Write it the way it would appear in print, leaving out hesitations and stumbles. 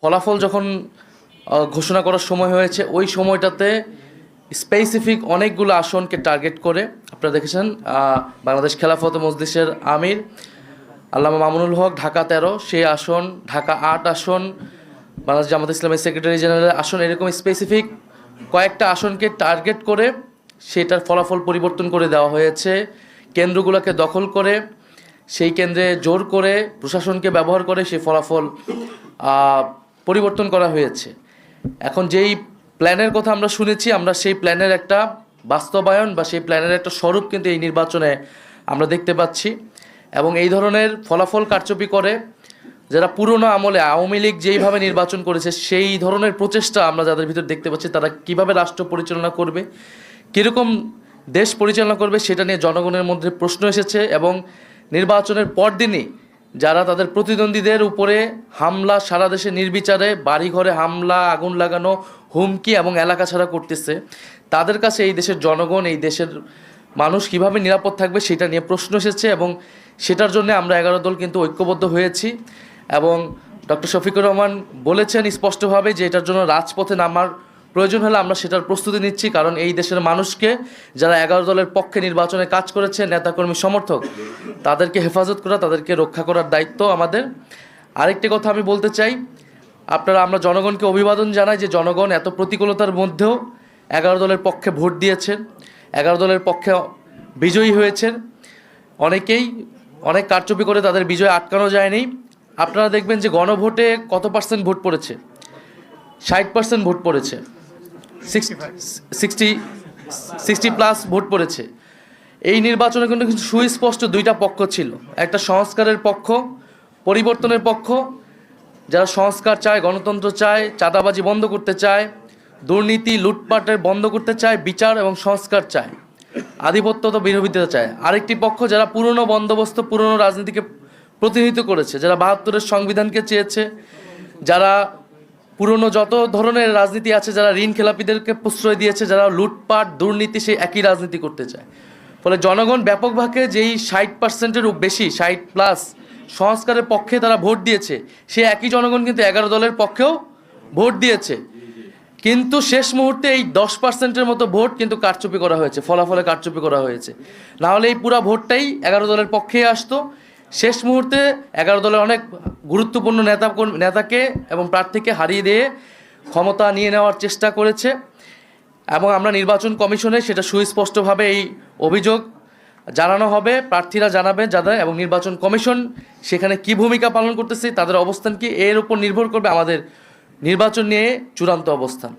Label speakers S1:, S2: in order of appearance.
S1: ফলাফল যখন ঘোষণা করার সময় হয়েছে, ওই সময়টাতে স্পেসিফিক অনেকগুলো আসনকে টার্গেট করে আপনারা দেখেছেন বাংলাদেশ খেলাফত মজলিসের আমির আল্লামা মামুনুল হক ঢাকা 13, সেই আসন, ঢাকা 8 আসন, বাংলাদেশ জামাত ইসলামের সেক্রেটারি জেনারেলের আসন, এরকম স্পেসিফিক কয়েকটা আসনকে টার্গেট করে সেটার ফলাফল পরিবর্তন করে দেওয়া হয়েছে। কেন্দ্রগুলোকে দখল করে সেই কেন্দ্রে জোর করে প্রশাসনকে ব্যবহার করে সেই ফলাফল পরিবর্তন করা হয়েছে। এখন যেই প্ল্যানের কথা আমরা শুনেছি, আমরা সেই প্ল্যানের একটা বাস্তবায়ন বা সেই প্ল্যানের একটা স্বরূপ কিন্তু এই নির্বাচনে আমরা দেখতে পাচ্ছি। এবং এই ধরনের ফলাফল কারচুপি করে যারা পুরনো আমলে আওয়ামী লীগ যেইভাবে নির্বাচন করেছে সেই ধরনের প্রচেষ্টা আমরা যাদের ভিতর দেখতে পাচ্ছি, তারা কিভাবে রাষ্ট্র পরিচালনা করবে, কীরকম দেশ পরিচালনা করবে, সেটা নিয়ে জনগণের মধ্যে প্রশ্ন এসেছে। এবং নির্বাচনের পরদিনই যারা তাদের প্রতিদ্বন্দ্বীদের উপরে হামলা, সারা দেশে নির্বিচারে বাড়িঘরে হামলা, আগুন লাগানো, হুমকি এবং এলাকা ছাড়া করতেছে, তাদের কাছে এই দেশের জনগণ, এই দেশের মানুষ কিভাবে নিরাপদ থাকবে সেটা নিয়ে প্রশ্ন এসেছে। এবং সেটার জন্য আমরা 11 দল কিন্তু ঐক্যবদ্ধ হয়েছি। এবং ডক্টর শফিকুর রহমান বলেছেন স্পষ্টভাবে যে এটার জন্য রাজপথে নামার প্রয়োজন হলে আমরা সেটার প্রস্তুতি নিচ্ছি। কারণ এই দেশের মানুষকে, যারা 11 দলের পক্ষে নির্বাচনে কাজ করেছে, নেতাকর্মী সমর্থক, তাদেরকে হেফাজত করা, তাদেরকে রক্ষা করার দায়িত্ব আমাদের। আরেকটি কথা আমি বলতে চাই, আমরা জনগণকে অভিবাদন জানাই যে জনগণ এত প্রতিকূলতার মধ্যেও 11 দলের পক্ষে ভোট দিয়েছেন, 11 দলের পক্ষে বিজয়ী হয়েছেন। অনেকেই অনেক কারচুপি করে তাদের বিজয় আটকানো যায়নি। আপনারা দেখবেন যে গণভোটে কত পার্সেন্ট ভোট পড়েছে, 60% ভোট পড়েছে, 60+ ভোট পড়েছে। এই নির্বাচনে কিন্তু সুস্পষ্ট দুইটা পক্ষ ছিল, একটা সংস্কারের পক্ষ, পরিবর্তনের পক্ষ, যারা সংস্কার চায়, গণতন্ত্র চায়, চাঁদাবাজি বন্ধ করতে চায়, দুর্নীতি লুটপাটের বন্ধ করতে চায়, বিচার এবং সংস্কার চায়, আধিপত্য তো বিরোধিতা চায়। আরেকটি পক্ষ যারা পুরনো বন্দোবস্ত, পুরনো রাজনীতিকে প্রতিনিধিত্ব করেছে, যারা 72-এর সংবিধানকে চেয়েছে, যারা পুরনো যত ধরনের রাজনীতি আছে, যারা ঋণ খেলাপিদেরকে প্রশ্রয় দিয়েছে, যারা লুটপাট দুর্নীতি, সেই একই রাজনীতি করতে চায়। ফলে জনগণ ব্যাপকভাবে যেই 60%-এরও বেশি, 60+ সংস্কারের পক্ষে তারা ভোট দিয়েছে, সেই একই জনগণ কিন্তু 11 দলের পক্ষেও ভোট দিয়েছে। কিন্তু শেষ মুহূর্তে এই 10%-এর মতো ভোট কিন্তু কারচুপি করা হয়েছে, ফলাফলে কারচুপি করা হয়েছে। নাহলে এই পুরো ভোটটাই 11 দলের পক্ষেই আসতো। শেষ মুহূর্তে 11 দলের অনেক গুরুত্বপূর্ণ নেতাকে এবং প্রার্থীকে হারিয়ে দিয়ে ক্ষমতা নিয়ে নেওয়ার চেষ্টা করেছে। এবং আমরা নির্বাচন কমিশনে সেটা সুস্পষ্টভাবে এই অভিযোগ জানানো হবে, প্রার্থীরা জানাবেন যাদের, এবং নির্বাচন কমিশন সেখানে কি ভূমিকা পালন করতেছে, তাদের অবস্থান কি, এর উপর নির্ভর করবে আমাদের নির্বাচন নিয়ে চূড়ান্ত অবস্থান।